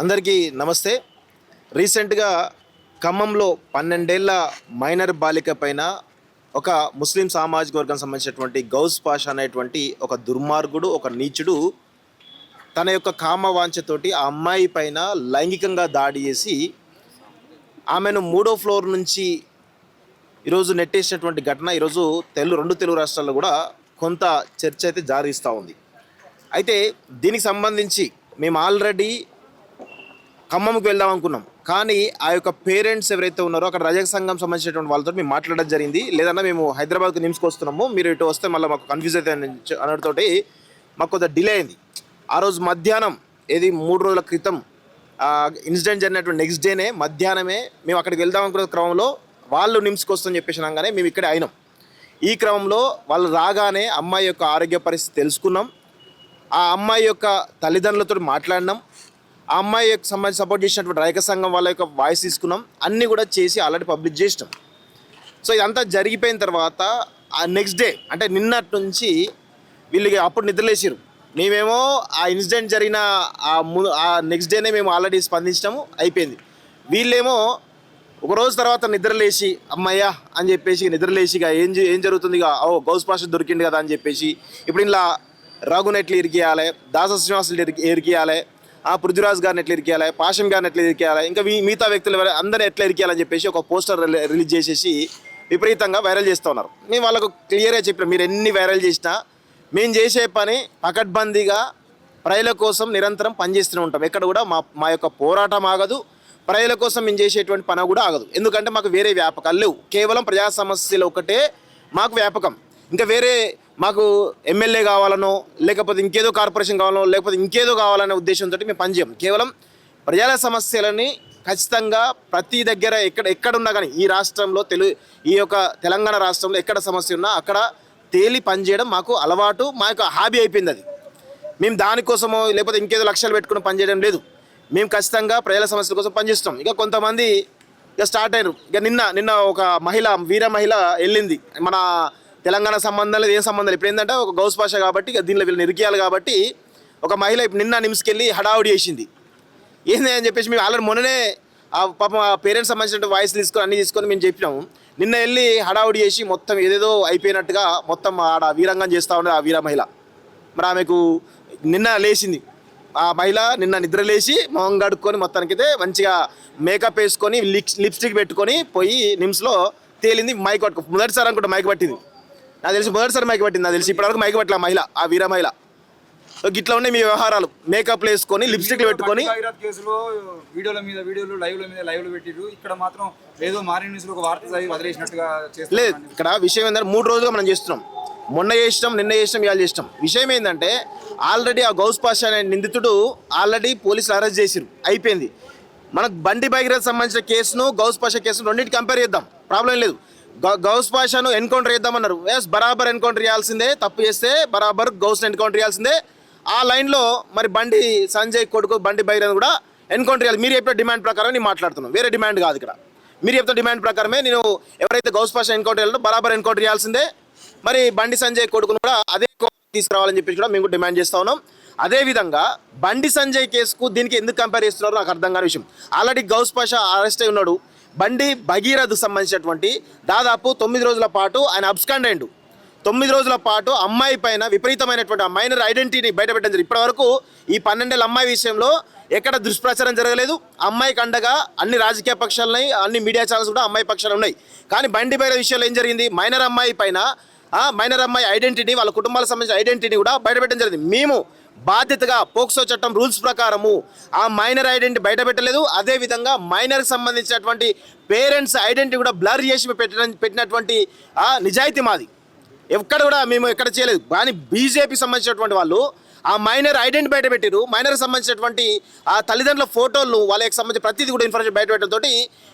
అందరికీ నమస్తే. రీసెంట్గా ఖమ్మంలో 12 ఏళ్ల మైనర్ బాలిక పైన ఒక ముస్లిం సామాజిక వర్గం సంబంధించినటువంటి గౌస్ పాషా అనేటువంటి ఒక దుర్మార్గుడు, ఒక నీచుడు తన యొక్క కామవాంఛతోటి ఆ అమ్మాయి పైన లైంగికంగా దాడి చేసి ఆమెను 3వ ఫ్లోర్ నుంచి ఈరోజు నెట్టేసినటువంటి ఘటన ఈరోజు రెండు తెలుగు రాష్ట్రాల్లో కూడా కొంత చర్చ అయితే జారిస్తూ ఉంది. అయితే దీనికి సంబంధించి మేము ఆల్రెడీ ఖమ్మంకి వెళ్దాం అనుకున్నాం, కానీ ఆ యొక్క పేరెంట్స్ ఎవరైతే ఉన్నారో అక్కడ రజక సంఘం సంబంధించినటువంటి వాళ్ళతో మేము మాట్లాడడం జరిగింది. లేదన్నా మేము హైదరాబాద్కి నిమ్స్కి వస్తున్నాము, మీరు ఇటు వస్తే మళ్ళీ మాకు కన్ఫ్యూజ్ అయితే అనడంతో మాకు కొంత డిలే అయింది. ఆ రోజు మధ్యాహ్నం 3 రోజుల క్రితం ఇన్సిడెంట్ జరిగినటువంటి నెక్స్ట్ డేనే మధ్యాహ్నమే మేము అక్కడికి వెళ్దాం అనుకున్న క్రమంలో వాళ్ళు నిమ్స్కి వస్తుందని చెప్పేసి అనగానే మేము ఇక్కడే అయినాం. ఈ క్రమంలో వాళ్ళు రాగానే అమ్మాయి యొక్క ఆరోగ్య పరిస్థితి తెలుసుకున్నాం, ఆ అమ్మాయి యొక్క తల్లిదండ్రులతో మాట్లాడినాం, ఆ అమ్మాయికి సంబంధించి సపోర్ట్ చేసినటువంటి రైక సంఘం వాళ్ళ యొక్క వాయిస్ తీసుకున్నాం, అన్నీ కూడా చేసి ఆల్రెడీ పబ్లిక్ చేసినాం. సో ఇదంతా జరిగిపోయిన తర్వాత ఆ నెక్స్ట్ డే అంటే నిన్నటి నుంచి వీళ్ళకి అప్పుడు నిద్రలేసారు. మేమేమో ఆ ఇన్సిడెంట్ జరిగిన ఆ నెక్స్ట్ డేనే మేము ఆల్రెడీ స్పందించినాము, అయిపోయింది. వీళ్ళేమో ఒక రోజు తర్వాత నిద్రలేసి అమ్మయ్యా అని చెప్పేసి నిద్రలేసి ఏం జరుగుతుంది, గౌస్ పాషా దొరికింది కదా అని చెప్పేసి ఇప్పుడు ఇలా రఘుని ఎట్లా ఇరికియాలి, దాస శ్రీనివాసులు ఇరికియాలి, పృథ్వీరాజ్ గారిని ఎట్లా ఇరికేయాలి, పాషం గారిని ఎట్లా ఇరికేయాలి, ఇంకా మిగతా వ్యక్తులు అందరినీ ఎట్లా ఇరికేయాలని చెప్పేసి ఒక పోస్టర్ రిలీజ్ చేసేసి విపరీతంగా వైరల్ చేస్తూ ఉన్నారు. మేము వాళ్ళకు క్లియర్గా చెప్పినాం, మీరు ఎన్ని వైరల్ చేసినా మేము చేసే పని పకడ్బందీగా ప్రజల కోసం నిరంతరం పనిచేస్తూనే ఉంటాం. ఎక్కడ కూడా మా యొక్క పోరాటం ఆగదు, ప్రజల కోసం మేము చేసేటువంటి పని కూడా ఆగదు. ఎందుకంటే మాకు వేరే వ్యాపకాలు లేవు, కేవలం ప్రజా సమస్యలు ఒకటే మాకు వ్యాపకం. ఇంకా వేరే మాకు ఎమ్మెల్యే కావాలనో లేకపోతే ఇంకేదో కార్పొరేషన్ కావాలనో లేకపోతే ఇంకేదో కావాలనే ఉద్దేశంతో మేము పనిచేయం. కేవలం ప్రజల సమస్యలని ఖచ్చితంగా ప్రతి దగ్గర ఎక్కడున్నా కానీ ఈ రాష్ట్రంలో ఈ యొక్క తెలంగాణ రాష్ట్రంలో ఎక్కడ సమస్య ఉన్నా అక్కడ తేలి పనిచేయడం మాకు అలవాటు, మా యొక్క హాబీ అయిపోయింది. అది మేము దానికోసమో లేకపోతే ఇంకేదో లక్ష్యాలు పెట్టుకుని పనిచేయడం లేదు. మేము ఖచ్చితంగా ప్రజల సమస్యల కోసం పనిచేస్తాం. ఇక కొంతమంది స్టార్ట్ అయ్యారు. ఇక నిన్న ఒక వీర మహిళ వెళ్ళింది, మన తెలంగాణ సంబంధం లేదు, ఏం సంబంధం లేదు. ఇప్పుడు ఏంటంటే ఒక గౌస్ పాషా కాబట్టి ఇక దీనిలో వీళ్ళని ఇరికియాలి కాబట్టి ఒక మహిళ ఇప్పుడు నిన్న నిమ్స్కి వెళ్ళి హడావుడి చేసింది. ఏంది అని చెప్పేసి మేము ఆల్రెడీ మొన్ననే పాపం పేరెంట్స్ సంబంధించిన వాయిస్ అన్నీ తీసుకొని మేము చెప్పినాము. నిన్న వెళ్ళి హడావుడి చేసి మొత్తం ఏదేదో అయిపోయినట్టుగా మొత్తం ఆడ వీరంగం చేస్తూ ఉండేది ఆ వీర మహిళ. మరి ఆమెకు నిన్న లేచింది, ఆ మహిళ నిన్న నిద్ర లేచి మొహం కడుక్కొని మొత్తానికైతే మంచిగా మేకప్ వేసుకొని లిప్స్టిక్ పెట్టుకొని పోయి నిమ్స్లో తేలింది. మైక్ పట్టుకో మొదటిసారి అనుకుంటా మైక్ పట్టింది, నాకు తెలిసి మొదటిసారి మైక్ పట్టింది. నాకు తెలిసి ఇప్పటివరకు మైక్ పట్టిన మహిళ, ఆ వీర మహిళ. గిట్లా ఉన్నాయి మీ వ్యవహారాలు, మేకప్లు వేసుకొని లిప్స్టిక్లు పెట్టుకొని. కేసులో వీడియోలు లైవ్లు పెట్టిరు, ఇక్కడ మాత్రం ఏదో మారి న్యూస్లో ఒక వార్త వదిలేసినట్టుగా లేదు. ఇక్కడ విషయం ఏంటంటే 3 రోజులుగా మనం చేస్తున్నాం, మొన్న చేసినాం, నిన్న చేసినాం, ఇవాళ చేసినాం. విషయం ఏంటంటే ఆల్రెడీ ఆ గౌస్ పాషా అనే నిందితుడు ఆల్రెడీ పోలీసులు అరెస్ట్ చేసిరు, అయిపోయింది. మనకు బండి భగీరథ సంబంధించిన కేసును గౌస్ పాషా కేసును రెండింటి కంపేర్ చేద్దాం, ప్రాబ్లం లేదు. గౌస్ పాషాను ఎన్కౌంటర్ చేద్దామన్నారు, బరాబర్ ఎన్కౌంటర్ చేయాల్సిందే, తప్పు చేస్తే బరాబర్ గౌస్ని ఎన్కౌంటర్ చేయాల్సిందే. ఆ లైన్లో మరి బండి సంజయ్ కొడుకు బండి భైరన్ కూడా ఎన్కౌంటర్ చేయాలి. మీరు చెప్పిన డిమాండ్ ప్రకారం నేను మాట్లాడుతున్నాను, వేరే డిమాండ్ కాదు. ఇక్కడ మీరు చెప్పిన డిమాండ్ ప్రకారమే నేను ఎవరైతే గౌస్ పాషా ఎన్కౌంటర్ చేయాలో బరాబర్ ఎన్కౌంటర్ చేయాల్సిందే. మరి బండి సంజయ్ కొడుకును కూడా అదే తీసుకురావాలని చెప్పి కూడా మేము కూడా డిమాండ్ చేస్తూ ఉన్నాం. అదేవిధంగా బండి సంజయ్ కేసుకు దీనికి ఎందుకు కంపేర్ చేస్తున్నారో నాకు అర్థం కాని విషయం. ఆల్రెడీ గౌస్ పాషా అరెస్ట్ అయి ఉన్నాడు. బండి భగీరథ్ సంబంధించినటువంటి దాదాపు 9 రోజుల పాటు ఆయన అబ్స్కాండ్ అయ్యిండు. 9 రోజుల పాటు అమ్మాయి పైన విపరీతమైనటువంటి మైనర్ ఐడెంటిటీని బయటపెట్టడం జరిగింది. ఇప్పటివరకు ఈ 12 ఏళ్ళ అమ్మాయి విషయంలో ఎక్కడ దుష్ప్రచారం జరగలేదు. అమ్మాయికి అండగా అన్ని రాజకీయ పక్షాలు ఉన్నాయి, అన్ని మీడియా ఛానల్స్ కూడా అమ్మాయి పక్షాలు ఉన్నాయి. కానీ బండి భైరథ్ విషయంలో ఏం జరిగింది, మైనర్ అమ్మాయి పైన మైనర్ అమ్మాయి ఐడెంటిటీ, వాళ్ళ కుటుంబాలకు సంబంధించిన ఐడెంటిటీ కూడా బయటపెట్టడం జరిగింది. మేము బాధ్యతగా పోక్సో చట్టం రూల్స్ ప్రకారము ఆ మైనర్ ఐడెంటిటీ బయట పెట్టలేదు. అదేవిధంగా మైనర్కి సంబంధించినటువంటి పేరెంట్స్ ఐడెంటిటీ కూడా బ్లర్ చేసి పెట్టినటువంటి నిజాయితీ మాది. ఎక్కడ కూడా మేము ఎక్కడ చేయలేదు. కానీ బీజేపీ సంబంధించినటువంటి వాళ్ళు ఆ మైనర్ ఐడెంటిటీ బయట పెట్టారు. మైనర్కి సంబంధించినటువంటి ఆ తల్లిదండ్రుల ఫోటోలు వాళ్ళకి సంబంధించిన ప్రతిదీ కూడా ఇన్ఫర్మేషన్ బయట పెట్టడంతో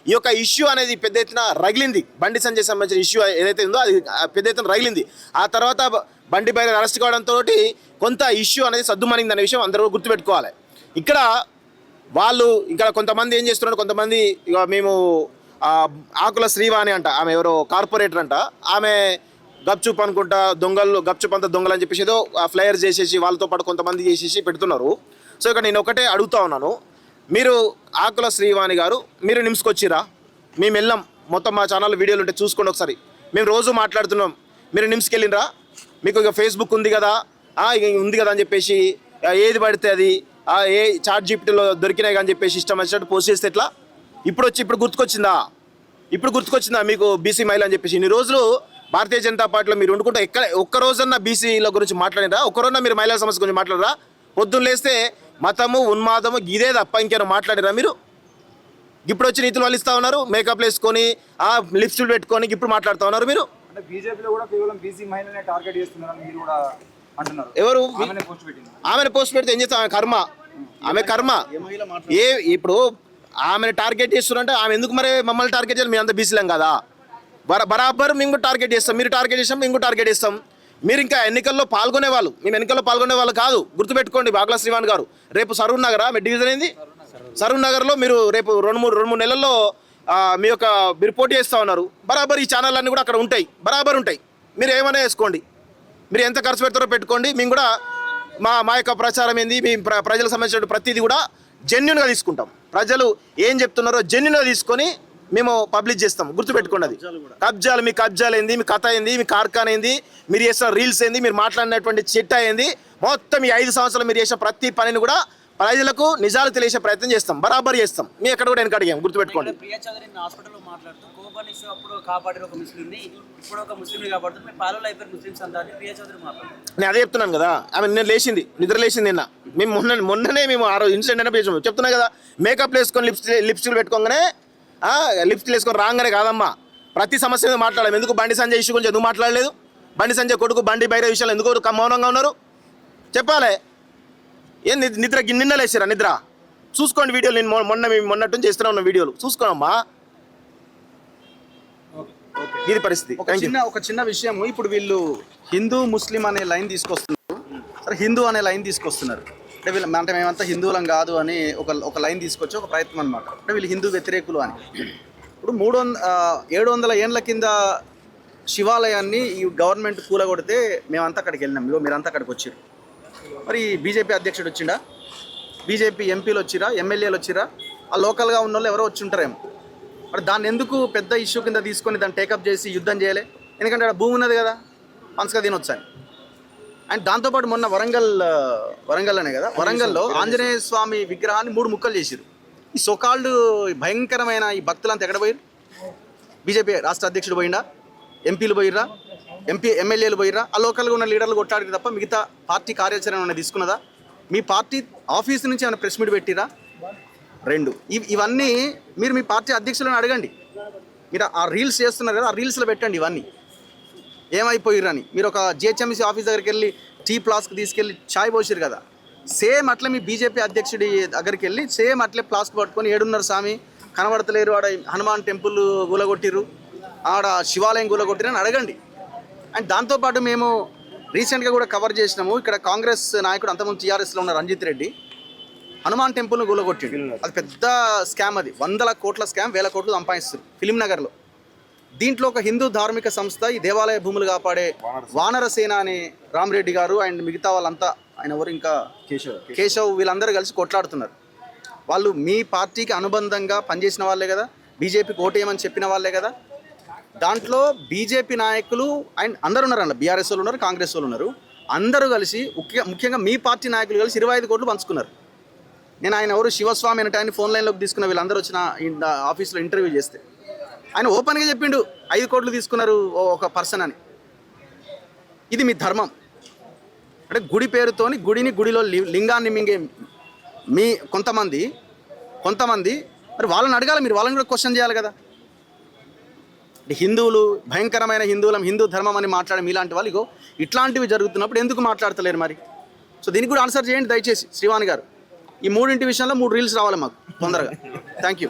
ఈ యొక్క ఇష్యూ అనేది పెద్ద ఎత్తున రగిలింది. బండి సంజయ్ సంబంధించిన ఇష్యూ ఏదైతే ఉందో అది పెద్ద ఎత్తున రగిలింది. ఆ తర్వాత బండి భైరథ్ అరెస్ట్ కావడంతో కొంత ఇష్యూ అనేది సద్దుమణింది అనే విషయం అందరూ గుర్తుపెట్టుకోవాలి. ఇక్కడ కొంతమంది ఏం చేస్తున్నారు, కొంతమంది ఇక మేము ఆకుల శ్రీవాణి అంట, ఆమె ఎవరో కార్పొరేటర్ అంట, ఆమె గప్చుప్ అనుకుంటా గప్చుప్ అంతా దొంగలు అని చెప్పేసి ఏదో ఫ్లైయర్ చేసేసి వాళ్ళతో పాటు కొంతమంది చేసేసి పెడుతున్నారు. సో ఇక్కడ నేను ఒకటే అడుగుతా ఉన్నాను, మీరు ఆకుల శ్రీవాణి గారు మీరు నిమ్స్కి వచ్చిరా? మేము వెళ్ళాం, మొత్తం మా ఛానల్ వీడియోలు ఉంటే చూసుకోండి ఒకసారి. మేము రోజు మాట్లాడుతున్నాం. మీరు నిమ్స్కి వెళ్ళినరా? మీకు ఇక ఫేస్బుక్ ఉంది కదా, ఇక ఉంది కదా అని చెప్పేసి ఏది పడితే అది ఏ చాట్ జీపీటీలో దొరికినాయి అని చెప్పేసి ఇష్టం వచ్చినట్టు పోస్ట్ చేస్తే ఎట్లా? ఇప్పుడు గుర్తుకొచ్చిందా మీకు బీసీ మహిళ అని చెప్పేసి? ఇన్ని రోజులు భారతీయ జనతా పార్టీలో మీరు వండుకుంటే ఒక్క రోజన్నా బీసీల గురించి మాట్లాడినరా? ఒక్కరోజన్నా మీరు మహిళా సమస్య గురించి మాట్లాడరా? పొద్దున్న లేస్తే మతము ఉన్మాదము ఇదే తప్ప ఇంకేమైనా మాట్లాడారా మీరు? ఇప్పుడు వచ్చి నీతులు వల్లిస్తూ ఉన్నారు, మేకప్లు వేసుకొని లిప్స్టిక్ పెట్టుకొని ఇప్పుడు మాట్లాడుతూ ఉన్నారు మీరు. అంటే బీజేపీలో కూడా కేవలం బీసీ మహిళనే టార్గెట్ చేస్తున్నారని మీరు కూడా అంటున్నారు. ఎవరు? ఆమెనే పోస్ట్ పెడితే ఏం చేస్తాం? ఆమె కర్మ. ఇప్పుడు ఆమెను టార్గెట్ చేస్తున్నారంటే ఆమె ఎందుకు మరి మమ్మల్ని టార్గెట్ చేయాలి? మేము అంత బీసీలం కదా, బరాబర్ మేము కూడా టార్గెట్ చేస్తాం. మీరు టార్గెట్ చేస్తాం, మేము కూడా టార్గెట్ చేస్తాం. మీరు ఇంకా ఎన్నికల్లో పాల్గొనే వాళ్ళు, మేము ఎన్నికల్లో పాల్గొనే వాళ్ళు కాదు, గుర్తుపెట్టుకోండి. బాగ్లా శ్రీవాణి గారు రేపు సరూర్ నగరా మీ డివిజన్ ఏంది? సరూర్ నగర్లో మీరు రేపు రెండు మూడు నెలల్లో మీ యొక్క మీరు పోటీ చేస్తూ ఉన్నారు. బరాబర్ ఈ ఛానల్ అన్నీ కూడా అక్కడ ఉంటాయి, బరాబర్ ఉంటాయి. మీరు ఏమైనా వేసుకోండి, మీరు ఎంత ఖర్చు పెడతారో పెట్టుకోండి. మేము కూడా మా యొక్క ప్రచారం ఏంది, మీ ప్రజలకు సంబంధించిన ప్రతిదీ కూడా జెన్యున్గా తీసుకుంటాం. ప్రజలు ఏం చెప్తున్నారో జెన్యున్గా తీసుకొని మేము పబ్లిష్ చేస్తాం. గుర్తుపెట్టుకోండి. అది కబ్జాలు, మీ కబ్జాలు ఏంది, మీ కథ ఏంది, మీ కార్ఖానా ఏంది, మీరు చేసిన రీల్స్ ఏంది, మీరు మాట్లాడినటువంటి చిట్టా ఏంది, మొత్తం ఈ 5 సంవత్సరాలు మీరు చేసిన ప్రతి పనిని కూడా ప్రజలకు నిజాలు తెలిసే ప్రయత్నం చేస్తాం, బరాబర్ చేస్తాం. మీ ఎక్కడ కూడా వెనక అడిగాం. గుర్తుపెట్టుకోండి. ప్రియా చౌదరి హాస్పిటల్లో మాట్లాడుతూ కోబన్ ఇష్యూ అప్పుడు కాపాడారు ఒక ముస్లింని, ఇప్పుడు ఒక ముస్లింని కాపాడుతుంది, మేము పాలలో అయిపోయి ముస్లిమ్స్ అంతా అని ప్రియా చౌదరి మాట్లాడుతుంది. నేను అదే చెప్తున్నాను కదా, ఆమె నిన్న నిద్ర లేచింది నిన్న. మేము మొన్ననే మేము ఆ రోజు ఇన్సిడెంట్ అయినా పేసాము. చెప్తున్నా కదా, మేకప్ వేసుకొని లిప్స్టిక్ పెట్టుకోగానే లిప్స్టిక్ వేసుకొని రాగానే కాదమ్మా, ప్రతి సమస్య మీద మాట్లాడాలి. ఎందుకు బండి సంజయ్ ఇష్యూ గురించి ఎందుకు మాట్లాడలేదు? బండి సంజయ్ కొడుకు బండి బైర విషయాలు ఎందుకు మౌనంగా ఉన్నారు? చెప్పాలి. ఏం నిన్న లేచారా? నిద్ర చూసుకోండి వీడియోలు. నేను మొన్నట్టు చేస్తూనే ఉన్న వీడియోలు చూసుకోనమ్మా. ఇది పరిస్థితి. ఒక చిన్న విషయం, ఇప్పుడు వీళ్ళు హిందూ ముస్లిం అనే లైన్ తీసుకొస్తున్నారు, సరే హిందూ అనే లైన్ తీసుకొస్తున్నారు. అంటే వీళ్ళు అంటే మేమంతా హిందువులం కాదు అని ఒక లైన్ తీసుకొచ్చి ఒక ప్రయత్నం అనమాట. అంటే వీళ్ళు హిందూ వ్యతిరేకులు అని. ఇప్పుడు 700 ఏండ్ల కింద శివాలయాన్ని ఈ గవర్నమెంట్ కూలగొడితే మేమంతా అక్కడికి వెళ్ళినాం. మీరంతా అక్కడికి వచ్చారు. మరి బీజేపీ అధ్యక్షుడు వచ్చిండా? బీజేపీ ఎంపీలు వచ్చిరా? ఎమ్మెల్యేలు వచ్చిరా? ఆ లోకల్గా ఉన్న వాళ్ళు ఎవరో వచ్చి ఉంటారేమో. మరి దాన్ని ఎందుకు పెద్ద ఇష్యూ కింద తీసుకొని దాన్ని టేకప్ చేసి యుద్ధం చేయలే? ఎందుకంటే అక్కడ భూమి ఉన్నది కదా, పంచగా తినొచ్చని. అండ్ దాంతోపాటు మొన్న వరంగల్లోనే కదా, వరంగల్లో ఆంజనేయ స్వామి విగ్రహాన్ని 3 ముక్కలు చేసిరు. ఈ సోకాల్డ్ భయంకరమైన ఈ భక్తులంతా ఎక్కడ పోయిరు? బీజేపీ రాష్ట్ర అధ్యక్షుడు పోయిండా? ఎంపీలు పోయిర్రా? ఎమ్మెల్యేలు పోయిర్రా? ఆ లోకల్గా ఉన్న లీడర్లు కొట్టాడికి తప్ప మిగతా పార్టీ కార్యాచరణ ఏమైనా తీసుకున్నదా? మీ పార్టీ ఆఫీస్ నుంచి ఏమైనా ప్రెస్ మీట్ పెట్టిరా? 2 ఇవన్నీ మీరు మీ పార్టీ అధ్యక్షులను అడగండి. మీరు ఆ రీల్స్ చేస్తున్నారు కదా, ఆ రీల్స్లో పెట్టండి ఇవన్నీ ఏమైపోయిర్రని. మీరు ఒక జిహెచ్ఎంసీ ఆఫీస్ దగ్గరికి వెళ్ళి టీ ఫ్లాస్క్ తీసుకెళ్ళి ఛాయ్ పోసిరు కదా, సేమ్ అట్లా మీ బీజేపీ అధ్యక్షుడి దగ్గరికి వెళ్ళి సేమ్ అట్లే ఫ్లాస్క్ పట్టుకొని 7:30 స్వామి కనబడతలేరు, ఆడ హనుమాన్ టెంపుల్ గూలగొట్టిర్రు, ఆడ శివాలయం గూలగొట్టిరు అని అడగండి. అండ్ దాంతోపాటు మేము రీసెంట్గా కూడా కవర్ చేసినాము. ఇక్కడ కాంగ్రెస్ నాయకుడు అంతకుముందు టీఆర్ఎస్లో ఉన్న రంజిత్ రెడ్డి హనుమాన్ టెంపుల్ను గూలగొట్టిండు. అది పెద్ద స్కామ్, అది 100 కోట్ల స్కామ్, 1000 కోట్లు సంపాదిస్తారు ఫిలిం నగర్లో. దీంట్లో ఒక హిందూ ధార్మిక సంస్థ ఈ దేవాలయ భూములు కాపాడే వానరసేన అనే రామరెడ్డి గారు అండ్ మిగతా వాళ్ళంతా, ఆయన ఎవరు ఇంకా కేశవ్, వీళ్ళందరూ కలిసి కొట్లాడుతున్నారు. వాళ్ళు మీ పార్టీకి అనుబంధంగా పనిచేసిన వాళ్ళే కదా, బీజేపీకి ఓటేయమని చెప్పిన వాళ్ళే కదా. దాంట్లో బీజేపీ నాయకులు అండ్ అందరు ఉన్నారు, అలా బీఆర్ఎస్ వాళ్ళు ఉన్నారు, కాంగ్రెస్ వాళ్ళు ఉన్నారు. అందరూ కలిసి ముఖ్యంగా మీ పార్టీ నాయకులు కలిసి 25 కోట్లు పంచుకున్నారు. నేను ఆయన ఎవరు శివస్వామి అంటే ఆయన ఫోన్ లైన్లోకి తీసుకున్న వీళ్ళందరూ వచ్చిన ఆఫీస్లో ఇంటర్వ్యూ చేస్తే ఆయన ఓపెన్గా చెప్పిండు 5 కోట్లు తీసుకున్నారు ఒక పర్సన్ అని. ఇది మీ ధర్మం అంటే గుడి పేరుతోని గుడిలో లింగాన్ని మింగే మీ కొంతమంది మరి వాళ్ళని అడగాలి, మీరు వాళ్ళని కూడా క్వశ్చన్ చేయాలి కదా. హిందువులు భయంకరమైన హిందూ ధర్మం అని మాట్లాడే మీలాంటి వాళ్ళు ఇగో ఇట్లాంటివి జరుగుతున్నప్పుడు ఎందుకు మాట్లాడతలేరు మరి? సో దీనికి కూడా ఆన్సర్ చేయండి దయచేసి శ్రీవాణి గారు. ఈ 3 విషయంలో 3 రీల్స్ రావాలి మాకు తొందరగా. Thank you.